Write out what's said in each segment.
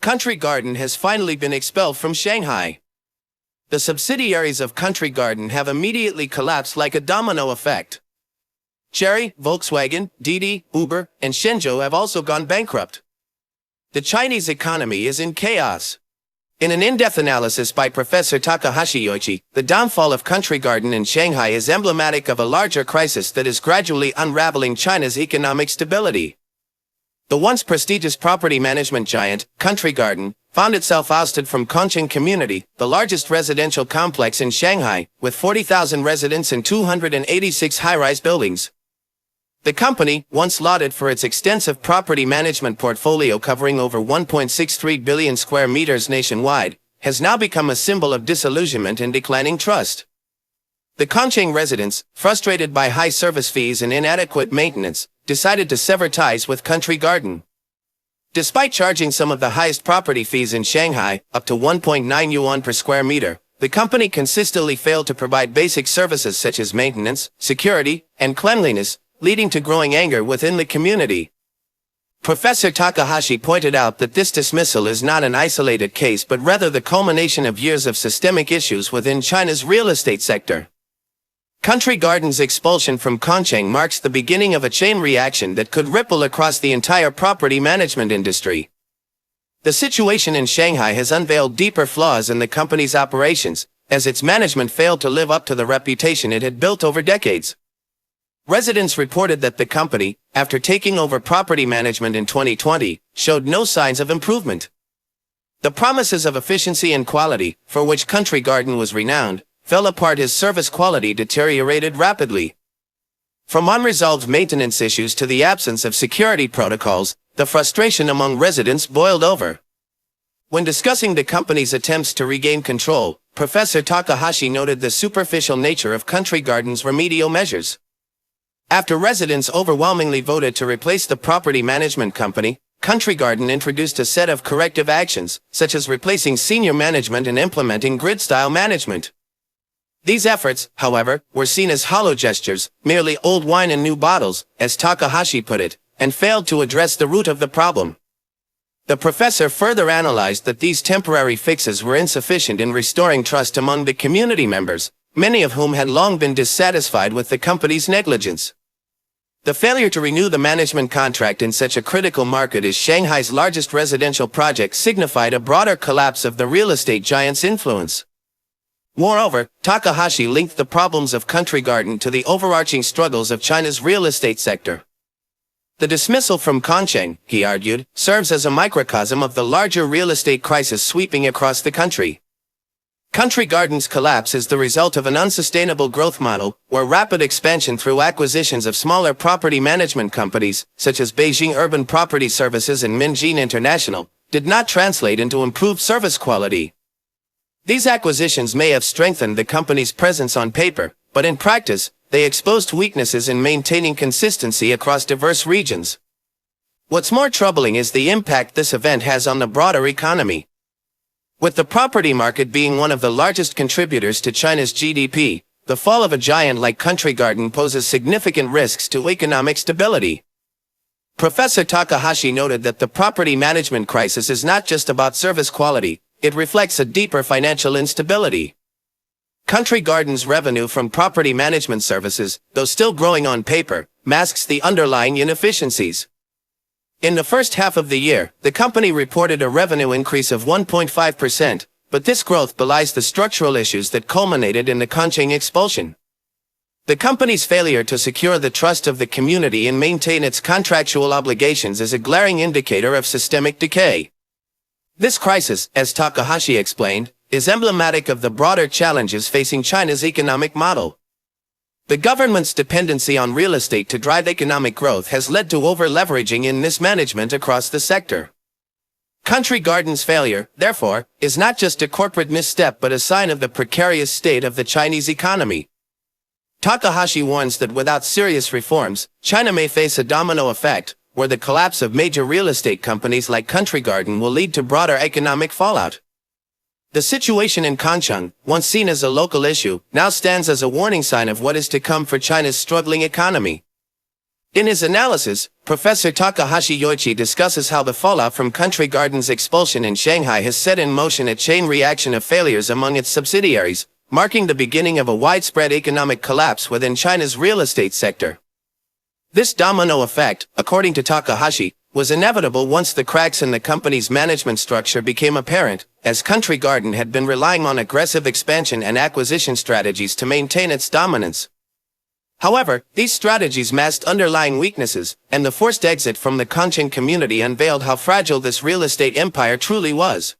Country Garden has finally been expelled from Shanghai. The subsidiaries of Country Garden have immediately collapsed like a domino effect. Chery, Volkswagen, Didi, Uber, and Shenzhou have also gone bankrupt. The Chinese economy is in chaos. In an in-depth analysis by Professor Takahashi Yoichi, the downfall of Country Garden in Shanghai is emblematic of a larger crisis that is gradually unraveling China's economic stability. The once prestigious property management giant, Country Garden, found itself ousted from Chongqing Community, the largest residential complex in Shanghai, with 40,000 residents and 286 high-rise buildings. The company, once lauded for its extensive property management portfolio covering over 1.63 billion square meters nationwide, has now become a symbol of disillusionment and declining trust. The Chongqing residents, frustrated by high service fees and inadequate maintenance, decided to sever ties with Country Garden. Despite charging some of the highest property fees in Shanghai, up to 1.9 yuan per square meter, the company consistently failed to provide basic services such as maintenance, security, and cleanliness, leading to growing anger within the community. Professor Takahashi pointed out that this dismissal is not an isolated case but rather the culmination of years of systemic issues within China's real estate sector. Country Garden's expulsion from Chongqing marks the beginning of a chain reaction that could ripple across the entire property management industry. The situation in Shanghai has unveiled deeper flaws in the company's operations, as its management failed to live up to the reputation it had built over decades. Residents reported that the company, after taking over property management in 2020, showed no signs of improvement. The promises of efficiency and quality, for which Country Garden was renowned, fell apart as service quality deteriorated rapidly. From unresolved maintenance issues to the absence of security protocols, the frustration among residents boiled over. When discussing the company's attempts to regain control, Professor Takahashi noted the superficial nature of Country Garden's remedial measures. After residents overwhelmingly voted to replace the property management company, Country Garden introduced a set of corrective actions, such as replacing senior management and implementing grid-style management. These efforts, however, were seen as hollow gestures, merely old wine in new bottles, as Takahashi put it, and failed to address the root of the problem. The professor further analyzed that these temporary fixes were insufficient in restoring trust among the community members, many of whom had long been dissatisfied with the company's negligence. The failure to renew the management contract in such a critical market as Shanghai's largest residential project signified a broader collapse of the real estate giant's influence. Moreover, Takahashi linked the problems of Country Garden to the overarching struggles of China's real estate sector. The dismissal from Chongqing, he argued, serves as a microcosm of the larger real estate crisis sweeping across the country. Country Garden's collapse is the result of an unsustainable growth model, where rapid expansion through acquisitions of smaller property management companies, such as Beijing Urban Property Services and Minjin International, did not translate into improved service quality. These acquisitions may have strengthened the company's presence on paper, but in practice, they exposed weaknesses in maintaining consistency across diverse regions. What's more troubling is the impact this event has on the broader economy. With the property market being one of the largest contributors to China's GDP, the fall of a giant like Country Garden poses significant risks to economic stability. Professor Takahashi noted that the property management crisis is not just about service quality, it reflects a deeper financial instability. Country Garden's revenue from property management services, though still growing on paper, masks the underlying inefficiencies. In the first half of the year, the company reported a revenue increase of 1.5%, but this growth belies the structural issues that culminated in the Chongqing expulsion. The company's failure to secure the trust of the community and maintain its contractual obligations is a glaring indicator of systemic decay. This crisis, as Takahashi explained, is emblematic of the broader challenges facing China's economic model. The government's dependency on real estate to drive economic growth has led to over-leveraging and mismanagement across the sector. Country Garden's failure, therefore, is not just a corporate misstep but a sign of the precarious state of the Chinese economy. Takahashi warns that without serious reforms, China may face a domino effect, where the collapse of major real estate companies like Country Garden will lead to broader economic fallout. The situation in Chongqing, once seen as a local issue, now stands as a warning sign of what is to come for China's struggling economy. In his analysis, Professor Takahashi Yoichi discusses how the fallout from Country Garden's expulsion in Shanghai has set in motion a chain reaction of failures among its subsidiaries, marking the beginning of a widespread economic collapse within China's real estate sector. This domino effect, according to Takahashi, was inevitable once the cracks in the company's management structure became apparent, as Country Garden had been relying on aggressive expansion and acquisition strategies to maintain its dominance. However, these strategies masked underlying weaknesses, and the forced exit from the Chongqing community unveiled how fragile this real estate empire truly was.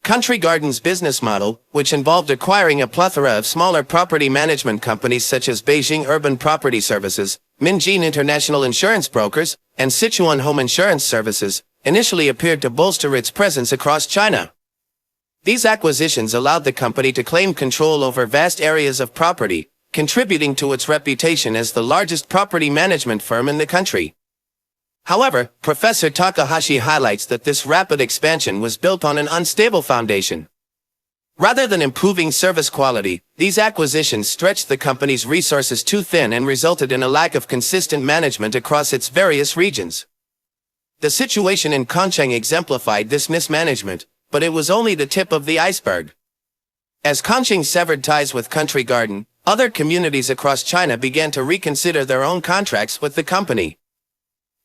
Country Garden's business model, which involved acquiring a plethora of smaller property management companies such as Beijing Urban Property Services, Minjin International Insurance Brokers, and Sichuan Home Insurance Services, initially appeared to bolster its presence across China. These acquisitions allowed the company to claim control over vast areas of property, contributing to its reputation as the largest property management firm in the country. However, Professor Takahashi highlights that this rapid expansion was built on an unstable foundation. Rather than improving service quality, these acquisitions stretched the company's resources too thin and resulted in a lack of consistent management across its various regions. The situation in Chongqing exemplified this mismanagement, but it was only the tip of the iceberg. As Chongqing severed ties with Country Garden, other communities across China began to reconsider their own contracts with the company.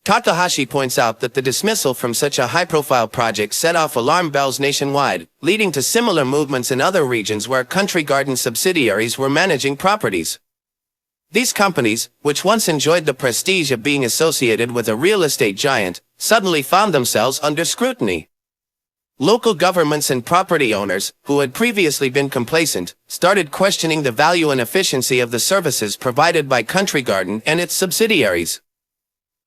Takahashi points out that the dismissal from such a high-profile project set off alarm bells nationwide, leading to similar movements in other regions where Country Garden subsidiaries were managing properties. These companies, which once enjoyed the prestige of being associated with a real estate giant, suddenly found themselves under scrutiny. Local governments and property owners, who had previously been complacent, started questioning the value and efficiency of the services provided by Country Garden and its subsidiaries.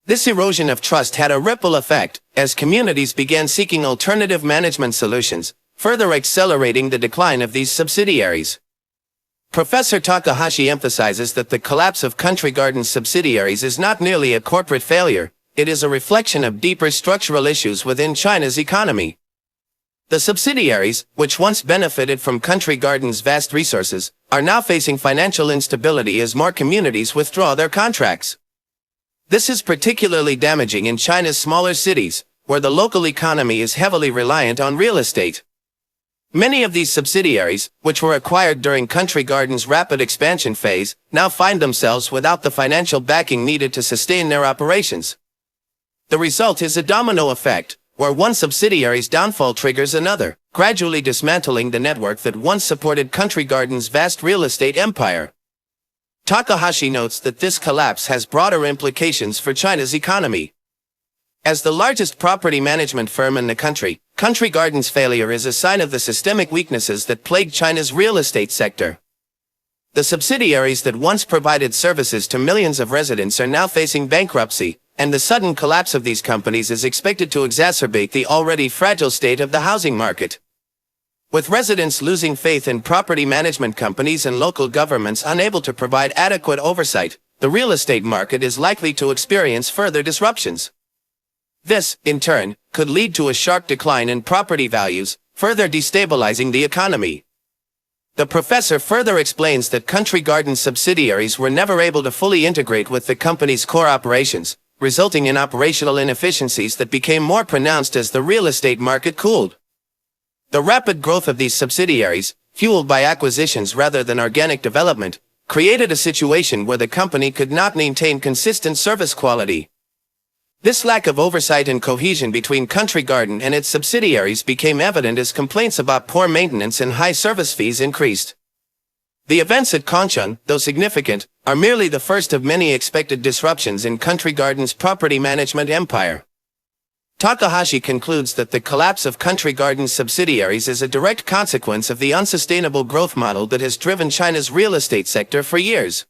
This erosion of trust had a ripple effect, as communities began seeking alternative management solutions, further accelerating the decline of these subsidiaries. Professor Takahashi emphasizes that the collapse of Country Garden's subsidiaries is not merely a corporate failure, it is a reflection of deeper structural issues within China's economy. The subsidiaries, which once benefited from Country Garden's vast resources, are now facing financial instability as more communities withdraw their contracts. This is particularly damaging in China's smaller cities, where the local economy is heavily reliant on real estate. Many of these subsidiaries, which were acquired during Country Garden's rapid expansion phase, now find themselves without the financial backing needed to sustain their operations. The result is a domino effect, where one subsidiary's downfall triggers another, gradually dismantling the network that once supported Country Garden's vast real estate empire. Takahashi notes that this collapse has broader implications for China's economy. As the largest property management firm in the country, Country Garden's failure is a sign of the systemic weaknesses that plague China's real estate sector. The subsidiaries that once provided services to millions of residents are now facing bankruptcy, and the sudden collapse of these companies is expected to exacerbate the already fragile state of the housing market. With residents losing faith in property management companies and local governments unable to provide adequate oversight, the real estate market is likely to experience further disruptions. This, in turn, could lead to a sharp decline in property values, further destabilizing the economy. The professor further explains that Country Garden subsidiaries were never able to fully integrate with the company's core operations, resulting in operational inefficiencies that became more pronounced as the real estate market cooled. The rapid growth of these subsidiaries, fueled by acquisitions rather than organic development, created a situation where the company could not maintain consistent service quality. This lack of oversight and cohesion between Country Garden and its subsidiaries became evident as complaints about poor maintenance and high service fees increased. The events at Chongqing, though significant, are merely the first of many expected disruptions in Country Garden's property management empire. Takahashi concludes that the collapse of Country Garden's subsidiaries is a direct consequence of the unsustainable growth model that has driven China's real estate sector for years.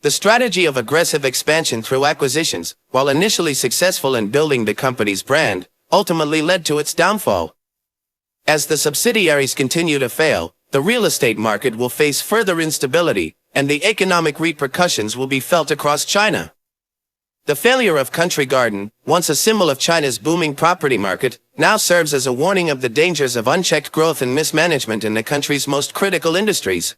The strategy of aggressive expansion through acquisitions, while initially successful in building the company's brand, ultimately led to its downfall. As the subsidiaries continue to fail, the real estate market will face further instability, and the economic repercussions will be felt across China. The failure of Country Garden, once a symbol of China's booming property market, now serves as a warning of the dangers of unchecked growth and mismanagement in the country's most critical industries.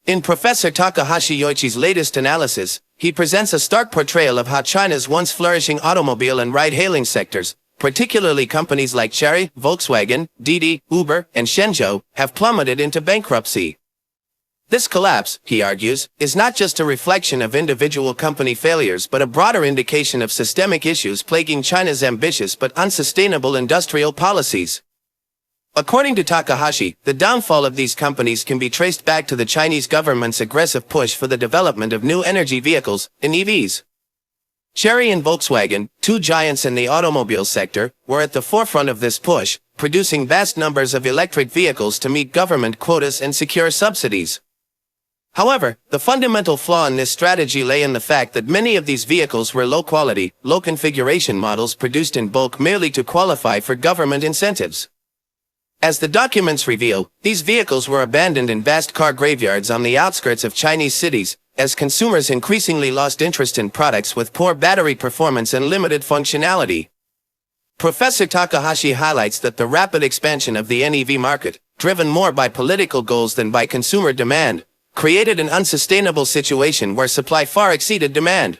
In Professor Takahashi Yoichi's latest analysis, he presents a stark portrayal of how China's once flourishing automobile and ride-hailing sectors, particularly companies like Chery, Volkswagen, Didi, Uber, and Shenzhou, have plummeted into bankruptcy. This collapse, he argues, is not just a reflection of individual company failures but a broader indication of systemic issues plaguing China's ambitious but unsustainable industrial policies. According to Takahashi, the downfall of these companies can be traced back to the Chinese government's aggressive push for the development of new energy vehicles, in EVs. Chery and Volkswagen, two giants in the automobile sector, were at the forefront of this push, producing vast numbers of electric vehicles to meet government quotas and secure subsidies. However, the fundamental flaw in this strategy lay in the fact that many of these vehicles were low-quality, low-configuration models produced in bulk merely to qualify for government incentives. As the documents reveal, these vehicles were abandoned in vast car graveyards on the outskirts of Chinese cities, as consumers increasingly lost interest in products with poor battery performance and limited functionality. Professor Takahashi highlights that the rapid expansion of the NEV market, driven more by political goals than by consumer demand, created an unsustainable situation where supply far exceeded demand.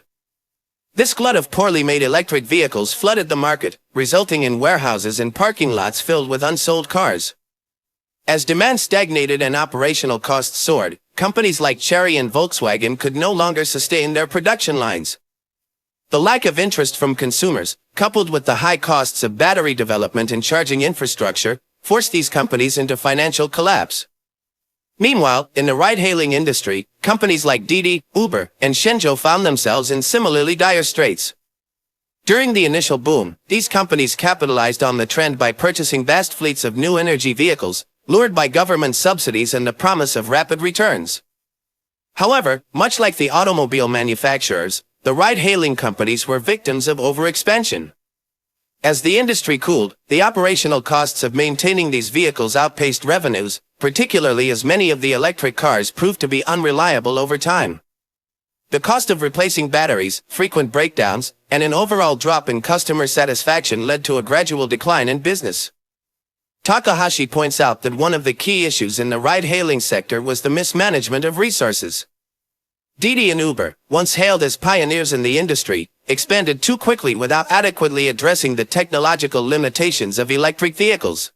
This glut of poorly made electric vehicles flooded the market, resulting in warehouses and parking lots filled with unsold cars. As demand stagnated and operational costs soared, companies like Chery and Volkswagen could no longer sustain their production lines. The lack of interest from consumers, coupled with the high costs of battery development and charging infrastructure, forced these companies into financial collapse. Meanwhile, in the ride-hailing industry, companies like Didi, Uber, and Shenzhou found themselves in similarly dire straits. During the initial boom, these companies capitalized on the trend by purchasing vast fleets of new energy vehicles, lured by government subsidies and the promise of rapid returns. However, much like the automobile manufacturers, the ride-hailing companies were victims of overexpansion. As the industry cooled, the operational costs of maintaining these vehicles outpaced revenues, particularly as many of the electric cars proved to be unreliable over time. The cost of replacing batteries, frequent breakdowns, and an overall drop in customer satisfaction led to a gradual decline in business. Takahashi points out that one of the key issues in the ride-hailing sector was the mismanagement of resources. Didi and Uber, once hailed as pioneers in the industry, expanded too quickly without adequately addressing the technological limitations of electric vehicles.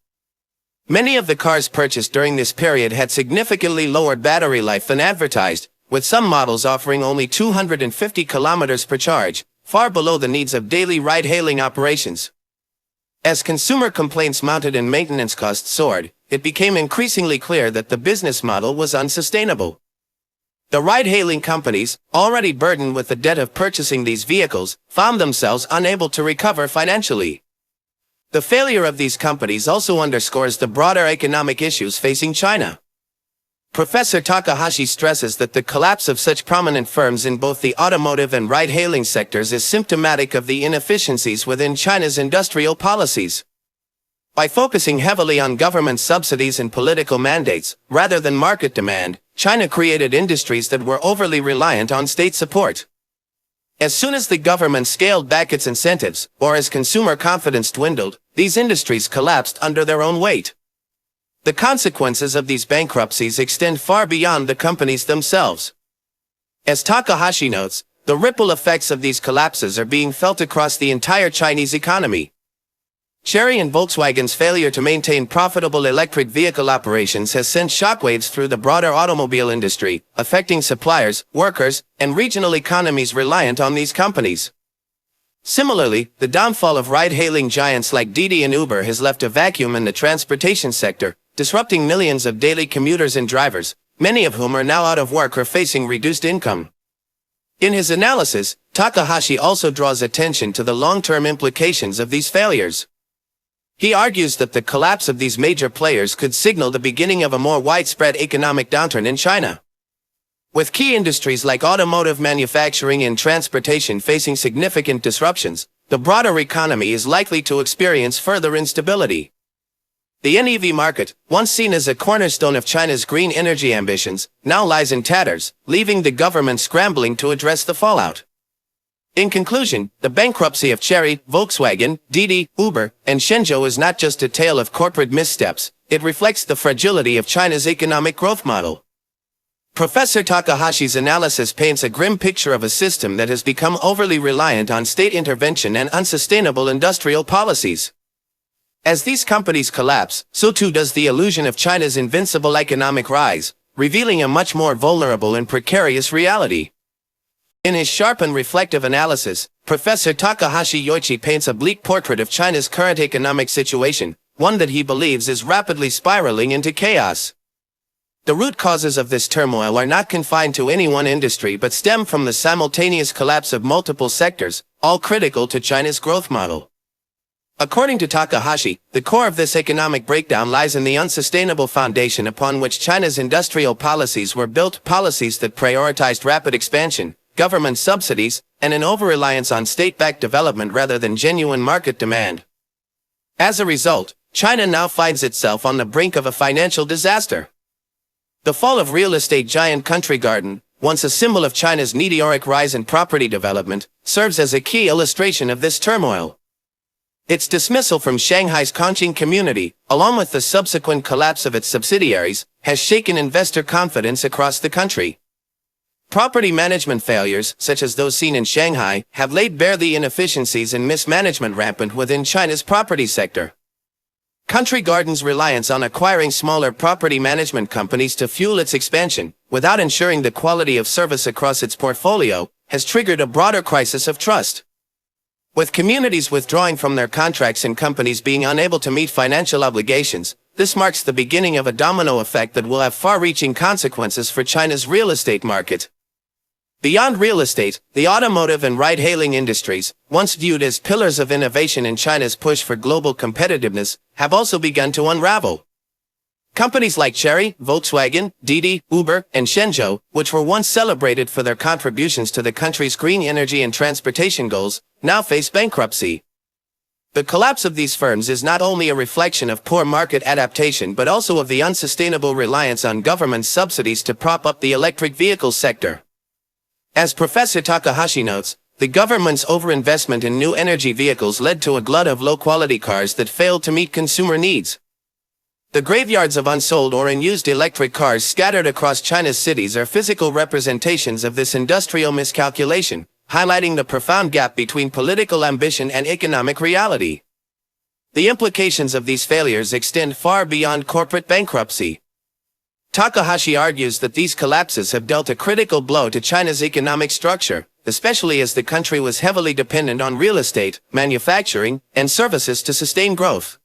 Many of the cars purchased during this period had significantly lower battery life than advertised, with some models offering only 250 kilometers per charge, far below the needs of daily ride-hailing operations. As consumer complaints mounted and maintenance costs soared, it became increasingly clear that the business model was unsustainable. The ride-hailing companies, already burdened with the debt of purchasing these vehicles, found themselves unable to recover financially. The failure of these companies also underscores the broader economic issues facing China. Professor Takahashi stresses that the collapse of such prominent firms in both the automotive and ride-hailing sectors is symptomatic of the inefficiencies within China's industrial policies. By focusing heavily on government subsidies and political mandates, rather than market demand, China created industries that were overly reliant on state support. As soon as the government scaled back its incentives, or as consumer confidence dwindled, these industries collapsed under their own weight. The consequences of these bankruptcies extend far beyond the companies themselves. As Takahashi notes, the ripple effects of these collapses are being felt across the entire Chinese economy. Chery and Volkswagen's failure to maintain profitable electric vehicle operations has sent shockwaves through the broader automobile industry, affecting suppliers, workers, and regional economies reliant on these companies. Similarly, the downfall of ride-hailing giants like Didi and Uber has left a vacuum in the transportation sector, disrupting millions of daily commuters and drivers, many of whom are now out of work or facing reduced income. In his analysis, Takahashi also draws attention to the long-term implications of these failures. He argues that the collapse of these major players could signal the beginning of a more widespread economic downturn in China. With key industries like automotive manufacturing and transportation facing significant disruptions, the broader economy is likely to experience further instability. The NEV market, once seen as a cornerstone of China's green energy ambitions, now lies in tatters, leaving the government scrambling to address the fallout. In conclusion, the bankruptcy of Chery, Volkswagen, Didi, Uber, and Shenzhou is not just a tale of corporate missteps, it reflects the fragility of China's economic growth model. Professor Takahashi's analysis paints a grim picture of a system that has become overly reliant on state intervention and unsustainable industrial policies. As these companies collapse, so too does the illusion of China's invincible economic rise, revealing a much more vulnerable and precarious reality. In his sharp and reflective analysis, Professor Takahashi Yoichi paints a bleak portrait of China's current economic situation, one that he believes is rapidly spiraling into chaos. The root causes of this turmoil are not confined to any one industry but stem from the simultaneous collapse of multiple sectors, all critical to China's growth model. According to Takahashi, the core of this economic breakdown lies in the unsustainable foundation upon which China's industrial policies were built, policies that prioritized rapid expansion, government subsidies, and an over-reliance on state-backed development rather than genuine market demand. As a result, China now finds itself on the brink of a financial disaster. The fall of real estate giant Country Garden, once a symbol of China's meteoric rise in property development, serves as a key illustration of this turmoil. Its dismissal from Shanghai's Chongqing community, along with the subsequent collapse of its subsidiaries, has shaken investor confidence across the country. Property management failures, such as those seen in Shanghai, have laid bare the inefficiencies and mismanagement rampant within China's property sector. Country Garden's reliance on acquiring smaller property management companies to fuel its expansion, without ensuring the quality of service across its portfolio, has triggered a broader crisis of trust. With communities withdrawing from their contracts and companies being unable to meet financial obligations, this marks the beginning of a domino effect that will have far-reaching consequences for China's real estate market. Beyond real estate, the automotive and ride-hailing industries, once viewed as pillars of innovation in China's push for global competitiveness, have also begun to unravel. Companies like Chery, Volkswagen, Didi, Uber, and Shenzhou, which were once celebrated for their contributions to the country's green energy and transportation goals, now face bankruptcy. The collapse of these firms is not only a reflection of poor market adaptation but also of the unsustainable reliance on government subsidies to prop up the electric vehicle sector. As Professor Takahashi notes, the government's overinvestment in new energy vehicles led to a glut of low-quality cars that failed to meet consumer needs. The graveyards of unsold or unused electric cars scattered across China's cities are physical representations of this industrial miscalculation, highlighting the profound gap between political ambition and economic reality. The implications of these failures extend far beyond corporate bankruptcy. Takahashi argues that these collapses have dealt a critical blow to China's economic structure, especially as the country was heavily dependent on real estate, manufacturing, and services to sustain growth.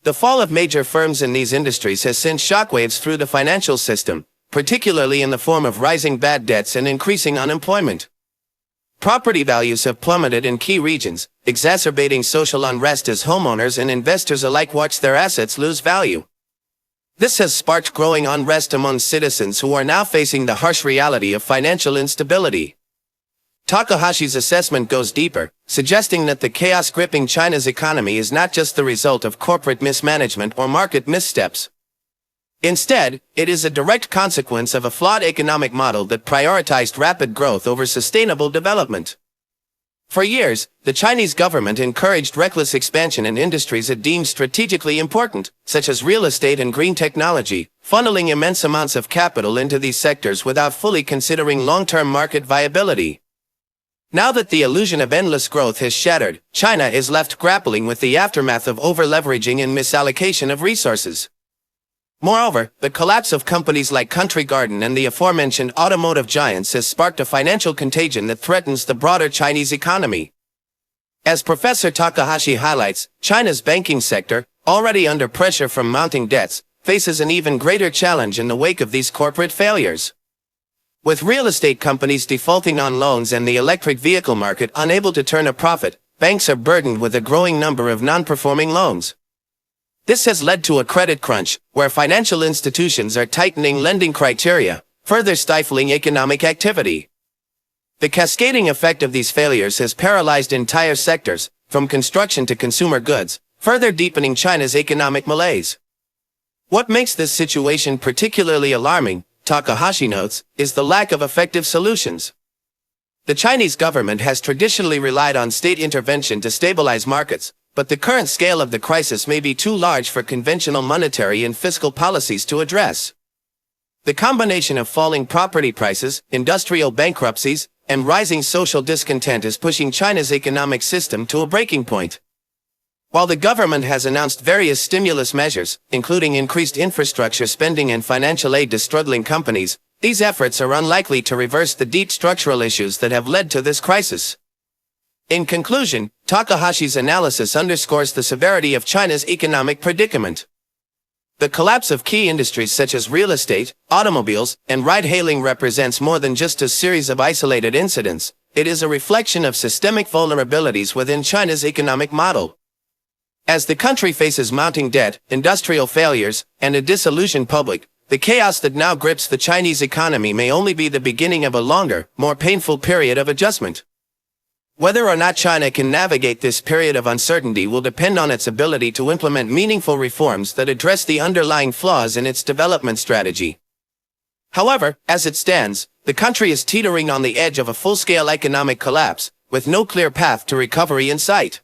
The fall of major firms in these industries has sent shockwaves through the financial system, particularly in the form of rising bad debts and increasing unemployment. Property values have plummeted in key regions, exacerbating social unrest as homeowners and investors alike watch their assets lose value. This has sparked growing unrest among citizens who are now facing the harsh reality of financial instability. Takahashi's assessment goes deeper, suggesting that the chaos gripping China's economy is not just the result of corporate mismanagement or market missteps. Instead, it is a direct consequence of a flawed economic model that prioritized rapid growth over sustainable development. For years, the Chinese government encouraged reckless expansion in industries it deemed strategically important, such as real estate and green technology, funneling immense amounts of capital into these sectors without fully considering long-term market viability. Now that the illusion of endless growth has shattered, China is left grappling with the aftermath of over-leveraging and misallocation of resources. Moreover, the collapse of companies like Country Garden and the aforementioned automotive giants has sparked a financial contagion that threatens the broader Chinese economy. As Professor Takahashi highlights, China's banking sector, already under pressure from mounting debts, faces an even greater challenge in the wake of these corporate failures. With real estate companies defaulting on loans and the electric vehicle market unable to turn a profit, banks are burdened with a growing number of non-performing loans. This has led to a credit crunch, where financial institutions are tightening lending criteria, further stifling economic activity. The cascading effect of these failures has paralyzed entire sectors, from construction to consumer goods, further deepening China's economic malaise. What makes this situation particularly alarming, Takahashi notes, is the lack of effective solutions. The Chinese government has traditionally relied on state intervention to stabilize markets, but the current scale of the crisis may be too large for conventional monetary and fiscal policies to address. The combination of falling property prices, industrial bankruptcies, and rising social discontent is pushing China's economic system to a breaking point. While the government has announced various stimulus measures, including increased infrastructure spending and financial aid to struggling companies, these efforts are unlikely to reverse the deep structural issues that have led to this crisis. In conclusion, Takahashi's analysis underscores the severity of China's economic predicament. The collapse of key industries such as real estate, automobiles, and ride-hailing represents more than just a series of isolated incidents. It is a reflection of systemic vulnerabilities within China's economic model. As the country faces mounting debt, industrial failures, and a disillusioned public, the chaos that now grips the Chinese economy may only be the beginning of a longer, more painful period of adjustment. Whether or not China can navigate this period of uncertainty will depend on its ability to implement meaningful reforms that address the underlying flaws in its development strategy. However, as it stands, the country is teetering on the edge of a full-scale economic collapse, with no clear path to recovery in sight.